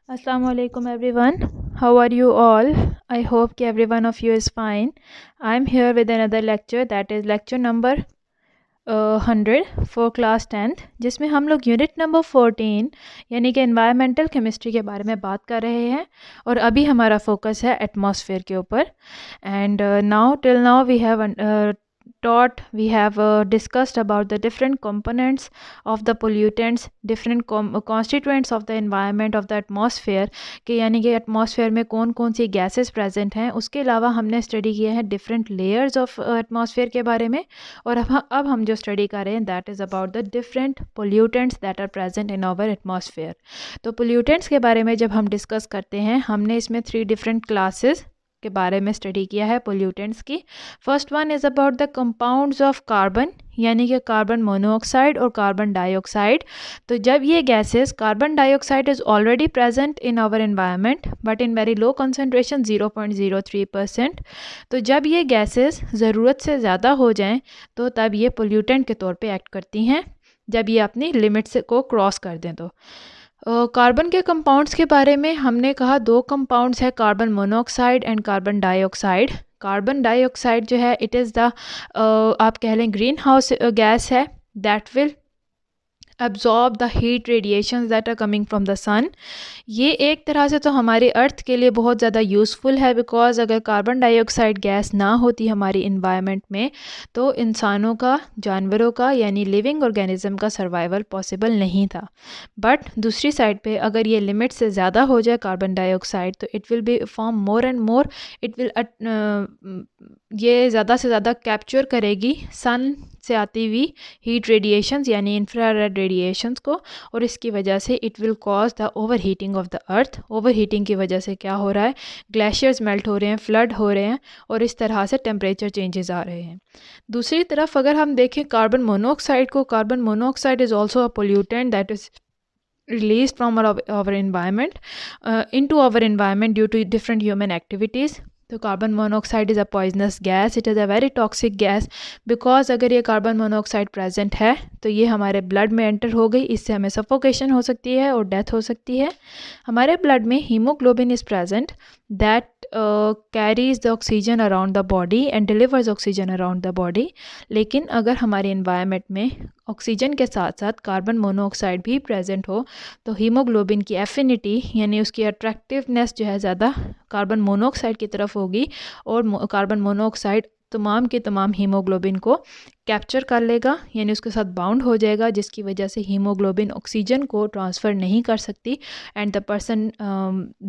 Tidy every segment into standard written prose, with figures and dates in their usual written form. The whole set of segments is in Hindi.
Assalamu alaikum everyone. How are you all? I hope कि every one of you is fine. I'm here with another lecture that is lecture number 100 for class 10th जिसमें हम लोग यूनिट नंबर 14 यानी कि एनवायरमेंटल केमिस्ट्री के बारे में बात कर रहे हैं और अभी हमारा फोकस है एटमॉस्फेयर के ऊपर and now till now we have we have discussed about the different components of the pollutants, different constituents of the environment of the atmosphere कि यानी कि एटमॉस्फेयर में कौन कौन सी गैसेस प्रेजेंट हैं। उसके अलावा हमने स्टडी किया है डिफरेंट लेयर्स ऑफ एटमॉस्फेयर के बारे में और अब हम जो स्टडी कर रहे हैं that is about the different pollutants that are present in our atmosphere. तो पोल्यूटेंट्स के बारे में जब हम डिस्कस करते हैं हमने इसमें 3 डिफरेंट क्लासेस के बारे में स्टडी किया है पोल्यूटेंट्स की। First one is about the compounds of carbon यानी कि कार्बन मोनोऑक्साइड और कार्बन डाइऑक्साइड। तो जब ये gases carbon dioxide is already present in our environment but in very low concentration 0.03%, तो जब ये गैसेस ज़रूरत से ज़्यादा हो जाएं तो तब ये पोल्यूटेंट के तौर पे एक्ट करती हैं जब ये अपनी लिमिट्स को क्रॉस कर दें। तो कार्बन के कंपाउंड्स के बारे में हमने कहा 2 कंपाउंड्स है carbon monoxide and carbon dioxide. Carbon dioxide जो है इट इज़ द आप कह लें ग्रीन हाउस गैस है that will absorb the heat radiations that are coming from the sun। ये एक तरह से तो हमारे अर्थ के लिए बहुत ज़्यादा यूज़फुल है बिकॉज़ अगर कार्बन डाइऑक्साइड गैस ना होती हमारी इन्वायरमेंट में तो इंसानों का, जानवरों का यानी लिविंग ऑर्गेनिज्म का सर्वाइवल पॉसिबल नहीं था। बट दूसरी साइड पे अगर ये लिमिट से ज़्यादा हो जाए कार्बन डाइऑक्साइड तो it will be form more and more, it will ये ज़्यादा से ज़्यादा कैप्चर करेगी सन से आती हुई हीट रेडिएशंस यानी इंफ्रारेड रेडिएशंस को और इसकी वजह से it will cause the over heating of the earth. Over heating की वजह से क्या हो रहा है, ग्लेशियर्स मेल्ट हो रहे हैं, फ्लड हो रहे हैं और इस तरह से टेम्परेचर चेंजेस आ रहे हैं। दूसरी तरफ अगर हम देखें कार्बन मोनोऑक्साइड को, carbon monoxide is also a pollutant that is released from our environment into our environment due to different human activities। तो carbon monoxide is a poisonous gas, it is a very toxic gas because अगर ये कार्बन मोनोऑक्साइड प्रेजेंट है तो ये हमारे ब्लड में एंटर हो गई, इससे हमें सफोकेशन हो सकती है और डेथ हो सकती है। हमारे ब्लड में haemoglobin is present that carries the oxygen around the body and delivers oxygen around the body. लेकिन अगर हमारे इन्वायरमेंट में ऑक्सीजन के साथ साथ कार्बन मोनोऑक्साइड भी प्रेजेंट हो तो हीमोग्लोबिन की एफिनिटी यानी उसकी अट्रैक्टिवनेस जो है ज़्यादा कार्बन मोनोऑक्साइड की तरफ होगी और कार्बन मोनोऑक्साइड तमाम के तमाम हीमोग्लोबिन को कैप्चर कर लेगा यानी उसके साथ बाउंड हो जाएगा जिसकी वजह से हीमोग्लोबिन ऑक्सीजन को ट्रांसफ़र नहीं कर सकती and the person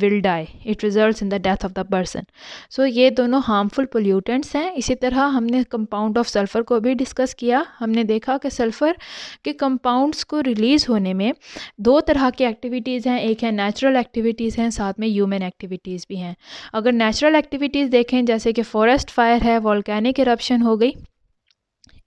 will die, it results in the death of the person. So ये दोनों हार्मफुल पोल्यूटेंट्स हैं। इसी तरह हमने कंपाउंड ऑफ सल्फ़र को भी डिस्कस किया। हमने देखा कि सल्फ़र के कंपाउंड्स को रिलीज़ होने में 2 तरह की एक्टिविटीज़ हैं, एक है नेचुरल एक्टिविटीज़ हैं, साथ में ह्यूमन एक्टिविटीज़ भी हैं। अगर नेचुरल एक्टिविटीज़ देखें जैसे कि फॉरेस्ट फायर है, वॉल्केनिक इरप्शन हो गई,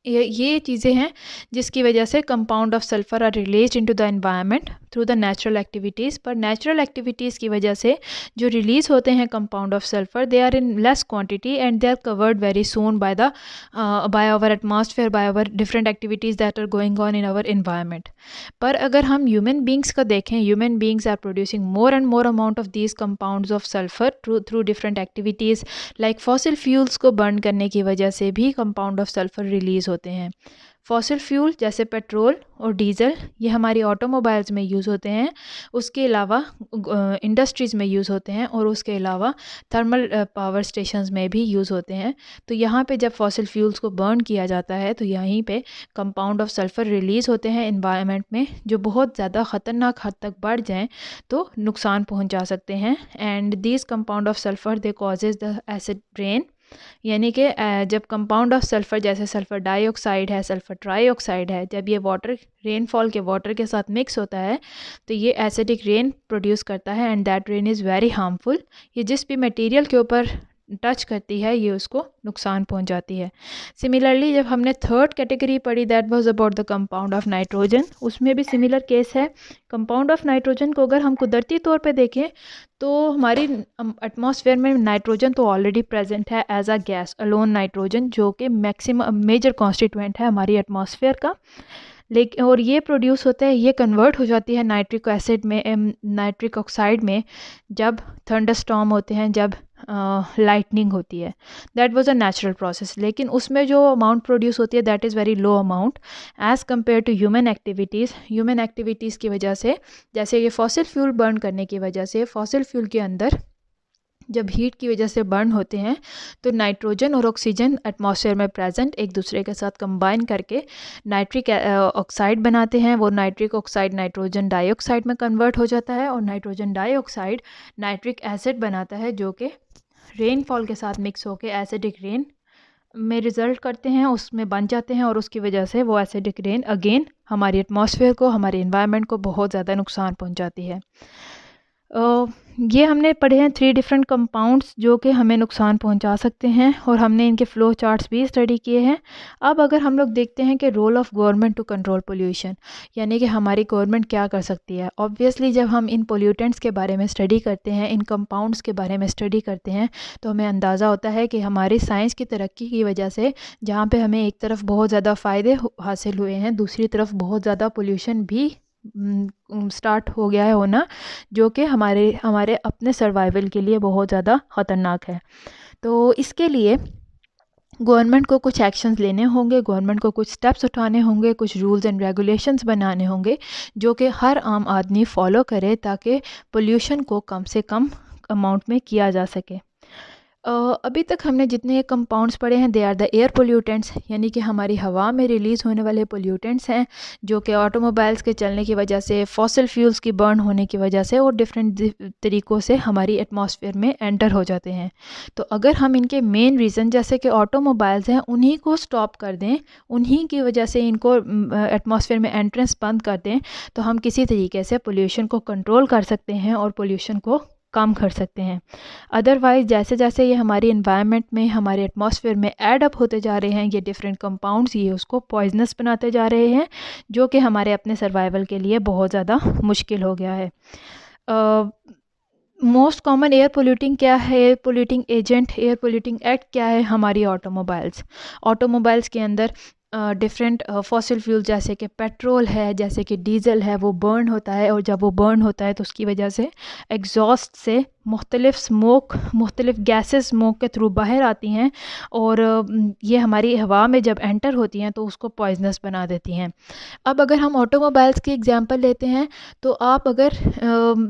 ये चीज़ें हैं जिसकी वजह से compound of sulphur are released into the environment through the natural activities. पर नेचुरल एक्टिविटीज़ की वजह से जो रिलीज़ होते हैं compound of sulphur they are in less quantity and they are covered very soon by our atmosphere, by our different activities that are going on in our environment. पर अगर हम ह्यूमन बींग्स का देखें, human beings are producing more and more amount of these compounds of sulphur through different activities like fossil fuels को बर्न करने की वजह से भी कंपाउंड ऑफ सल्फ़र रिलीज़ होते हैं। फॉसिल फ्यूल जैसे पेट्रोल और डीज़ल ये हमारी ऑटोमोबाइल्स में यूज़ होते हैं, उसके अलावा इंडस्ट्रीज़ में यूज़ होते हैं और उसके अलावा थर्मल पावर स्टेशंस में भी यूज़ होते हैं। तो यहाँ पे जब फॉसिल फ्यूल्स को बर्न किया जाता है तो यहीं पे कंपाउंड ऑफ सल्फ़र रिलीज़ होते हैं इन्वायरमेंट में जो बहुत ज़्यादा ख़तरनाक हद तक बढ़ जाएँ तो नुकसान पहुँचा सकते हैं। And these compound of sulphur they causes the acid rain यानी कि जब कंपाउंड ऑफ सल्फ़र जैसे सल्फ़र डाइऑक्साइड है, सल्फ़र ट्राईऑक्साइड है, जब ये वाटर रेनफॉल के वाटर के साथ मिक्स होता है तो ये एसिडिक रेन प्रोड्यूस करता है and that rain is very harmful. ये जिस भी मटेरियल के ऊपर टच करती है ये उसको नुकसान पहुंचाती है। सिमिलरली जब हमने थर्ड कैटेगरी पढ़ी that was about the compound of nitrogen, उसमें भी सिमिलर केस है। कंपाउंड ऑफ नाइट्रोजन को अगर हम कुदरती तौर पे देखें तो हमारी एटमॉस्फेयर में नाइट्रोजन तो ऑलरेडी प्रेजेंट है as a gas, alone nitrogen जो कि मैक्सिमम मेजर कॉन्स्टिट्यूएंट है हमारी एटमॉस्फेयर का। लेकिन और ये प्रोड्यूस होता है, ये कन्वर्ट हो जाती है नाइट्रिक एसिड में, नाइट्रिक ऑक्साइड में, जब थंडरस्टॉर्म होते हैं, जब लाइटनिंग होती है। That was a natural process, लेकिन उसमें जो अमाउंट प्रोड्यूस होती है that is very low amount as compare to human activities. Human activities की वजह से, जैसे ये फॉसिल फ्यूल बर्न करने की वजह से, फॉसिल फ्यूल के अंदर जब हीट की वजह से बर्न होते हैं तो नाइट्रोजन और ऑक्सीजन एटमॉस्फेयर में प्रेजेंट एक दूसरे के साथ कंबाइन करके नाइट्रिक ऑक्साइड बनाते हैं। वो नाइट्रिक ऑक्साइड नाइट्रोजन डाइऑक्साइड में कन्वर्ट हो जाता है और नाइट्रोजन डाइऑक्साइड नाइट्रिक एसिड बनाता है, जो कि रेनफॉल के साथ मिक्स होकर एसिडिक रेन में रिज़ल्ट करते हैं, उसमें बन जाते हैं, और उसकी वजह से वो एसिडिक रेन अगेन हमारी एटमॉस्फेयर को, हमारे इन्वायरमेंट को बहुत ज़्यादा नुकसान पहुंचाती है। ये हमने पढ़े हैं 3 डिफरेंट कंपाउंड्स जो कि हमें नुकसान पहुंचा सकते हैं, और हमने इनके फ़्लो चार्ट्स भी स्टडी किए हैं। अब अगर हम लोग देखते हैं कि role of government to control pollution, यानी कि हमारी गवर्नमेंट क्या कर सकती है। ऑब्वियसली जब हम इन पोल्यूटेंट्स के बारे में स्टडी करते हैं, इन कंपाउंड्स के बारे में स्टडी करते हैं, तो हमें अंदाज़ा होता है कि हमारी साइंस की तरक्की की वजह से जहाँ पे हमें एक तरफ बहुत ज़्यादा फ़ायदे हासिल हुए हैं, दूसरी तरफ बहुत ज़्यादा पोल्यूशन भी स्टार्ट हो गया है होना, जो कि हमारे अपने सर्वाइवल के लिए बहुत ज़्यादा ख़तरनाक है। तो इसके लिए गवर्नमेंट को कुछ एक्शंस लेने होंगे, गवर्नमेंट को कुछ स्टेप्स उठाने होंगे, कुछ रूल्स एंड रेगुलेशंस बनाने होंगे जो कि हर आम आदमी फॉलो करे, ताकि पोल्यूशन को कम से कम अमाउंट में किया जा सके। अभी तक हमने जितने कंपाउंड्स पढ़े हैं they are the air pollutants, यानी कि हमारी हवा में रिलीज़ होने वाले पोल्यूटेंट्स हैं, जो कि ऑटोमोबाइल्स के चलने की वजह से, फॉसिल फ्यूल्स की बर्न होने की वजह से और डिफरेंट तरीक़ों से हमारी एटमॉस्फेयर में एंटर हो जाते हैं। तो अगर हम इनके मेन रीज़न जैसे कि ऑटोमोबाइल्स हैं उन्हीं को स्टॉप कर दें, उन्हीं की वजह से इनको एटमॉस्फेयर में एंट्रेंस बंद कर दें, तो हम किसी तरीके से पोल्यूशन को कंट्रोल कर सकते हैं और पोल्यूशन को कम कर सकते हैं। अदरवाइज़ जैसे जैसे ये हमारी इन्वायरमेंट में, हमारे एटमॉस्फेयर में ऐड अप होते जा रहे हैं ये डिफरेंट कंपाउंड्स, ये उसको पॉइजनस बनाते जा रहे हैं, जो कि हमारे अपने सर्वाइवल के लिए बहुत ज़्यादा मुश्किल हो गया है। मोस्ट कॉमन एयर पोल्यूटिंग क्या है, air polluting agent, air polluting act क्या है? हमारी ऑटोमोबाइल्स के अंदर डिफरेंट फॉसिल फ्यूल जैसे कि पेट्रोल है, जैसे कि डीजल है, वो बर्न होता है, और जब वो बर्न होता है तो उसकी वजह से एग्जॉस्ट से मुख्तलिफ गैसेस स्मोक के थ्रू बाहर आती हैं, और ये हमारी हवा में जब एंटर होती हैं तो उसको पॉइजनस बना देती हैं। अब अगर हम ऑटोमोबाइल्स की एग्जांपल लेते हैं, तो आप अगर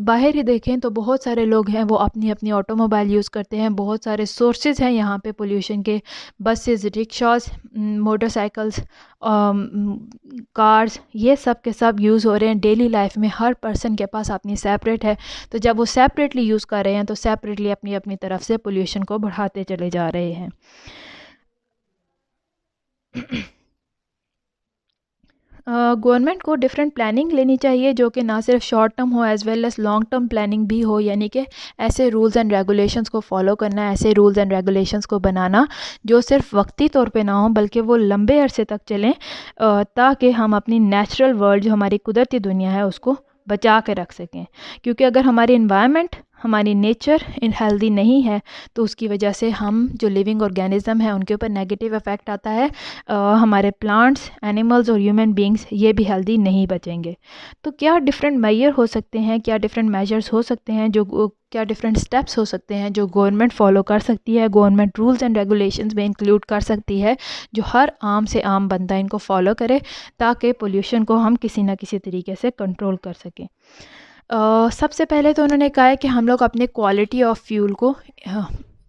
बाहर ही देखें तो बहुत सारे लोग हैं वो अपनी अपनी ऑटोमोबाइल यूज़ करते हैं। बहुत सारे सोर्सेज हैं यहाँ पे पोल्यूशन के, बसेस, रिक्शास, मोटरसाइकिल्स, कार्स, ये सब के सब यूज़ हो रहे हैं डेली लाइफ में। हर पर्सन के पास अपनी सेपरेट है, तो जब वो सेपरेटली यूज़ कर रहे हैं तो सेपरेटली अपनी अपनी तरफ से पोल्यूशन को बढ़ाते चले जा रहे हैं। गवर्नमेंट को डिफरेंट प्लानिंग लेनी चाहिए जो कि ना सिर्फ शॉर्ट टर्म हो as well as long term planning भी हो, यानी कि ऐसे रूल्स एंड रेगुलेशंस को फॉलो करना, ऐसे रूल्स एंड रेगुलेशंस को बनाना जो सिर्फ वक्ती तौर पे ना हो बल्कि वो लंबे अरसे तक चलें, ताकि हम अपनी नेचुरल वर्ल्ड जो हमारी कुदरती दुनिया है उसको बचा के रख सकें। क्योंकि अगर हमारी इन्वायरमेंट, हमारी नेचर इन हेल्दी नहीं है तो उसकी वजह से हम जो लिविंग ऑर्गेनिज्म है उनके ऊपर नेगेटिव इफ़ेक्ट आता है। हमारे प्लांट्स, एनिमल्स और ह्यूमन बींग्स ये भी हेल्दी नहीं बचेंगे। तो क्या डिफरेंट मेजर हो सकते हैं, क्या डिफरेंट मेजर्स हो सकते हैं, क्या डिफरेंट स्टेप्स हो सकते हैं जो गवर्नमेंट फॉलो कर सकती है, गवर्नमेंट रूल्स एंड रेगुलेशंस में इंक्लूड कर सकती है, जो हर आम से आम बंदा इनको फॉलो करे, ताकि पोल्यूशन को हम किसी ना किसी तरीके से कंट्रोल कर सकें। सबसे पहले तो उन्होंने कहा है कि हम लोग अपने क्वालिटी ऑफ फ्यूल को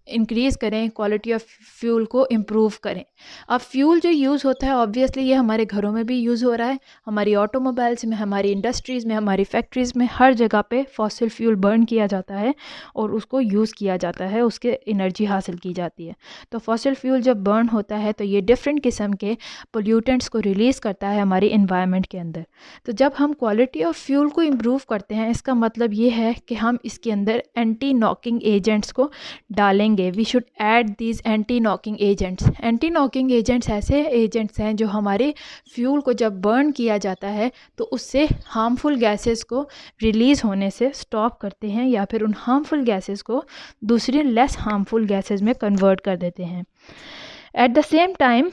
इंक्रीज़ करें, क्वालिटी ऑफ फ्यूल को इम्प्रूव करें। अब फ्यूल जो यूज़ होता है ऑब्वियसली ये हमारे घरों में भी यूज़ हो रहा है, हमारी ऑटोमोबाइल्स में, हमारी इंडस्ट्रीज़ में, हमारी फैक्ट्रीज़ में, हर जगह पे फॉसिल फ्यूल बर्न किया जाता है और उसको यूज़ किया जाता है, उसके एनर्जी हासिल की जाती है। तो फॉसिल फ्यूल जब बर्न होता है तो ये डिफरेंट किस्म के पोल्यूटेंट्स को रिलीज़ करता है हमारी इन्वायरमेंट के अंदर। तो जब हम क्वालिटी ऑफ फ्यूल को इम्प्रूव करते हैं, इसका मतलब ये है कि हम इसके अंदर एंटी नॉकिंग एजेंट्स को डालेंगे। We should add these anti knocking agents. Anti knocking agents ऐसे एजेंट्स हैं जो हमारे फ्यूल को जब बर्न किया जाता है तो उससे हार्मफुल गैसेस को रिलीज़ होने से स्टॉप करते हैं, या फिर उन हार्मफुल गैसेस को दूसरी लेस हार्मफुल गैसेस में कन्वर्ट कर देते हैं। एट द सेम टाइम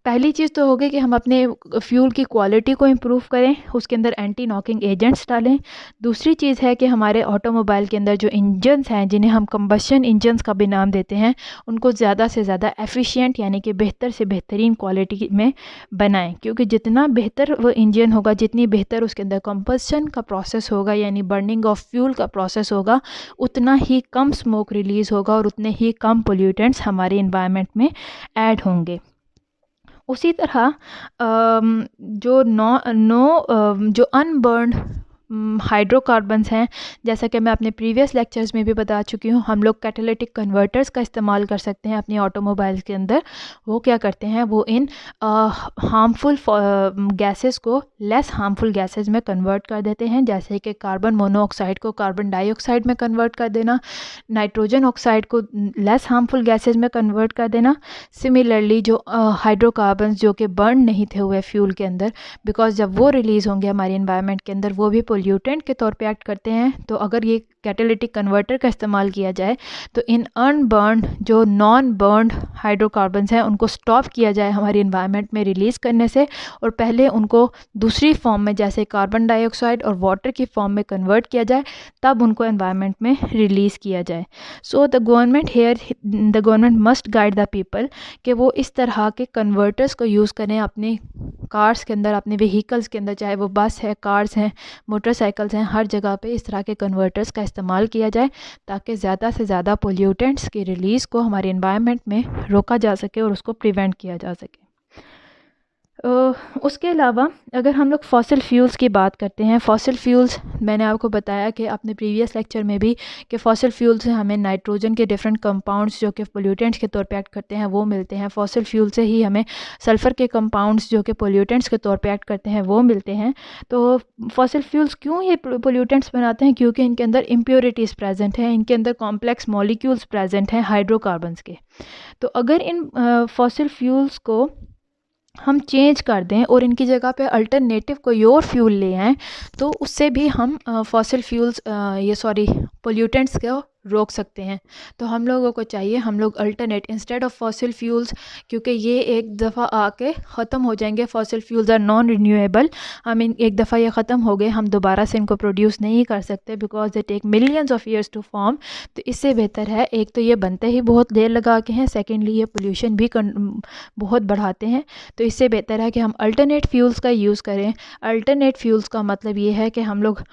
पहली चीज़ तो होगी कि हम अपने फ्यूल की क्वालिटी को इम्प्रूव करें, उसके अंदर एंटी नॉकिंग एजेंट्स डालें। दूसरी चीज़ है कि हमारे ऑटोमोबाइल के अंदर जो इंजन्स हैं, जिन्हें हम कंबशन इंजन्स का भी नाम देते हैं, उनको ज़्यादा से ज़्यादा एफिशिएंट यानी कि बेहतर से बेहतरीन क्वालिटी में बनाएं, क्योंकि जितना बेहतर वो इंजन होगा, जितनी बेहतर उसके अंदर कंबशन का प्रोसेस होगा यानी बर्निंग ऑफ फ्यूल का प्रोसेस होगा, उतना ही कम स्मोक रिलीज़ होगा और उतने ही कम पोल्यूटेंट्स हमारे इन्वायरमेंट में ऐड होंगे। उसी तरह जो अनबर्न्ड हाइड्रोकार्बन्स हैं, जैसा कि मैं अपने प्रीवियस लेक्चर्स में भी बता चुकी हूँ, हम लोग कैटालिटिक कन्वर्टर्स का इस्तेमाल कर सकते हैं अपनी ऑटोमोबाइल्स के अंदर। वो क्या करते हैं, वो इन हार्मफुल गैसेस को लेस हार्मफुल गैसेस में कन्वर्ट कर देते हैं, जैसे कि कार्बन मोनोऑक्साइड को कार्बन डाइऑक्साइड में कन्वर्ट कर देना, नाइट्रोजन ऑक्साइड को लेस हार्मफुल गैसेस में कन्वर्ट कर देना। सिमिलरली जो हाइड्रोकार्बन्स जो कि बर्न नहीं थे हुए फ्यूल के अंदर, बिकॉज जब वो रिलीज़ होंगे हमारे इन्वायरमेंट के अंदर, वो भी पोल्यूटेंट के तौर पे एक्ट करते हैं। तो अगर ये कैटालिटिक कन्वर्टर का इस्तेमाल किया जाए तो इन अनबर्न्ड जो नॉन बर्न्ड हाइड्रोकार्बन्स हैं उनको स्टॉप किया जाए हमारे इन्वायरमेंट में रिलीज़ करने से, और पहले उनको दूसरी फॉर्म में जैसे कार्बन डाइऑक्साइड और वाटर की फॉर्म में कन्वर्ट किया जाए, तब उनको एनवायरनमेंट में रिलीज़ किया जाए। So the government must guide the people कि वो इस तरह के कन्वर्टर्स को यूज़ करें अपने कार्स के अंदर, अपने व्हीकल्स के अंदर, चाहे वो बस है, कार्स हैं, मोटरसाइकिल्स हैं, हर जगह पे इस तरह के कन्वर्टर्स का इस्तेमाल किया जाए ताकि ज़्यादा से ज़्यादा पोल्यूटेंट्स की रिलीज़ को हमारे एनवायरनमेंट में रोका जा सके और उसको प्रिवेंट किया जा सके। उसके अलावा अगर हम लोग फॉसिल फ्यूल्स की बात करते हैं, फॉसिल फ्यूल्स मैंने आपको बताया कि अपने प्रीवियस लेक्चर में भी कि फॉसिल फ्यूल से हमें नाइट्रोजन के डिफरेंट कंपाउंड्स जो कि पोल्यूटेंट्स के तौर पे एक्ट करते हैं वो मिलते हैं। फॉसिल फ्यूल से ही हमें सल्फ़र के कंपाउंड्स जो कि पोल्यूटेंट्स के तौर पे एक्ट करते हैं वो मिलते हैं। तो फॉसिल फ्यूल्स क्यों ये पोल्यूटेंट्स बनाते हैं? क्योंकि इनके अंदर इम्प्योरिटीज़ प्रेजेंट हैं, इनके अंदर कॉम्प्लेक्स मॉलिक्यूल्स प्रेजेंट हैं हाइड्रोकार्बन्स के। तो अगर इन फॉसिल फ्यूल्स को हम चेंज कर दें और इनकी जगह पे अल्टरनेटिव कोई और फ्यूल ले आएँ, तो उससे भी हम फॉसिल फ्यूल्स पोल्यूटेंट्स को रोक सकते हैं। तो हम लोगों को चाहिए हम लोग alternate instead of fossil fuels, क्योंकि ये एक दफ़ा आके ख़त्म हो जाएंगे, fossil fuels are non renewable, हम एक दफ़ा ये ख़त्म हो गए, हम दोबारा से इनको प्रोड्यूस नहीं कर सकते because they take millions of years to form. तो इससे बेहतर है, एक तो ये बनते ही बहुत देर लगा के हैं, सेकेंडली ये पोल्यूशन भी बहुत बढ़ाते हैं। तो इससे बेहतर है कि हम अल्टरनेट फ्यूल्स का यूज़ करें। अल्टरनेट फ्यूल्स का मतलब ये है कि हम लोग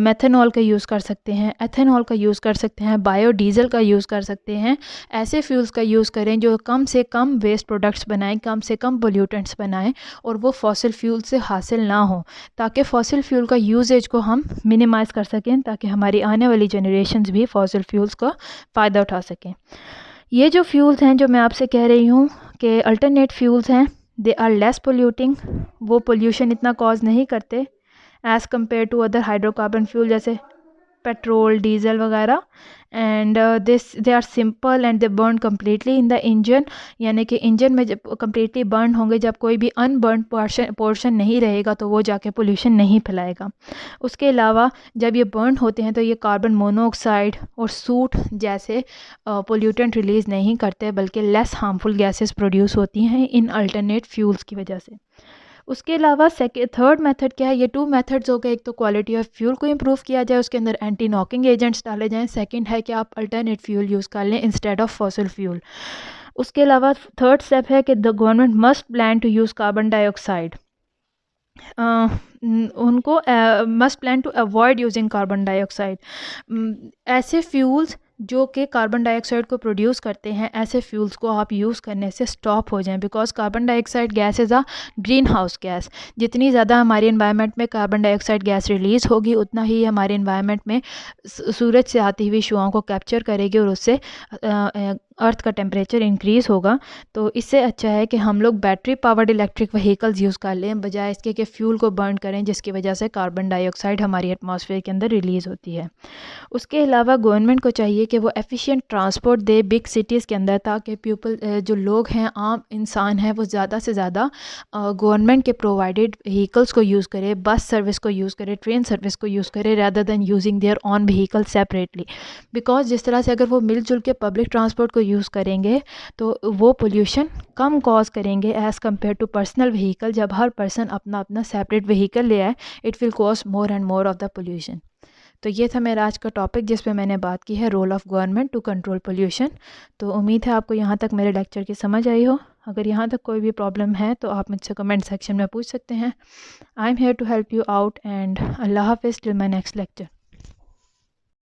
मेथनॉल का यूज़ कर सकते हैं, एथेनॉल का यूज़ कर सकते हैं, बायोडीज़ल का यूज़ कर सकते हैं। ऐसे फ्यूल्स का यूज़ करें जो कम से कम वेस्ट प्रोडक्ट्स बनाएं, कम से कम पोल्यूटेंट्स बनाएं और वो फॉसिल फ्यूल से हासिल ना हो, ताकि फॉसिल फ्यूल का यूजेज को हम मिनिमाइज़ कर सकें, ताकि हमारी आने वाली जनरेशन्स भी फॉसिल फ्यूल्स का फ़ायदा उठा सकें। ये जो फ्यूल्स हैं जो मैं आपसे कह रही हूँ कि अल्टरनेट फ्यूल्स हैं, दे आर लेस पोल्यूटिंग, वो पोल्यूशन इतना कॉज नहीं करते as compare to other hydrocarbon fuel जैसे पेट्रोल, डीजल वगैरह। And they are simple and they burn completely in the engine, यानी कि इंजन में जब कम्प्लीटली बर्न होंगे, जब कोई भी अनबर्न पोर्शन नहीं रहेगा तो वो जाके पोल्यूशन नहीं फैलाएगा। उसके अलावा जब ये बर्न होते हैं तो ये कार्बन मोनोऑक्साइड और सूट जैसे पोल्यूटेंट रिलीज़ नहीं करते, बल्कि लेस हार्मफुल गैसेस प्रोड्यूस होती हैं इन अल्टरनेट फ्यूल्स की वजह से। उसके अलावा थर्ड मेथड क्या है? ये 2 मेथड्स हो गए, एक तो क्वालिटी ऑफ फ्यूल को इम्प्रूव किया जाए, उसके अंदर एंटी नॉकिंग एजेंट्स डाले जाएं। सेकंड है कि आप अल्टरनेट फ्यूल यूज़ कर लें इंस्टेड ऑफ फॉसिल फ्यूल। उसके अलावा थर्ड स्टेप है कि the government must plan to use carbon dioxide, उनको must plan to avoid using carbon dioxide. ऐसे फ्यूल्स जो कि कार्बन डाइऑक्साइड को प्रोड्यूस करते हैं, ऐसे फ्यूल्स को आप यूज़ करने से स्टॉप हो जाएं, because carbon dioxide gas is a green house gas. जितनी ज़्यादा हमारे इन्वायरमेंट में कार्बन डाइऑक्साइड गैस रिलीज़ होगी, उतना ही हमारे इन्वायरमेंट में सूरज से आती हुई शुआओं को कैप्चर करेगी और उससे अर्थ का टेम्परेचर इंक्रीज़ होगा। तो इससे अच्छा है कि हम लोग battery powered electric vehicles use कर लें, बजाय इसके कि फ्यूल को बर्न करें, जिसकी वजह से कार्बन डाइऑक्साइड हमारी एटमॉस्फेयर के अंदर रिलीज़ होती है। उसके अलावा गवर्नमेंट को चाहिए कि वो एफिशिएंट ट्रांसपोर्ट दे बिग सिटीज़ के अंदर, ताकि पीपल जो लोग हैं, आम इंसान है, वो ज़्यादा से ज़्यादा गवर्नमेंट के प्रोवाइडेड व्हीकल्स को यूज़ करे, बस सर्विस को यूज़ करे, ट्रेन सर्विस को यूज़ करे, rather than using their on vehicle separately. Because जिस तरह से अगर वो मिलजुल के पब्लिक ट्रांसपोर्ट को यूज़ करेंगे तो वो पोल्यूशन कम कॉज करेंगे as compare to personal vehicle. जब हर पर्सन अपना अपना सेपरेट व्हीकल ले आए, it will cause more and more of the pollution. तो ये था मेरा आज का टॉपिक जिस पे मैंने बात की है role of government to control pollution. तो उम्मीद है आपको यहाँ तक मेरे लेक्चर की समझ आई हो। अगर यहाँ तक कोई भी प्रॉब्लम है तो आप मुझसे कमेंट सेक्शन में पूछ सकते हैं। I am here to help you out and Allah हाफिज़ टिल माई नेक्स्ट लेक्चर।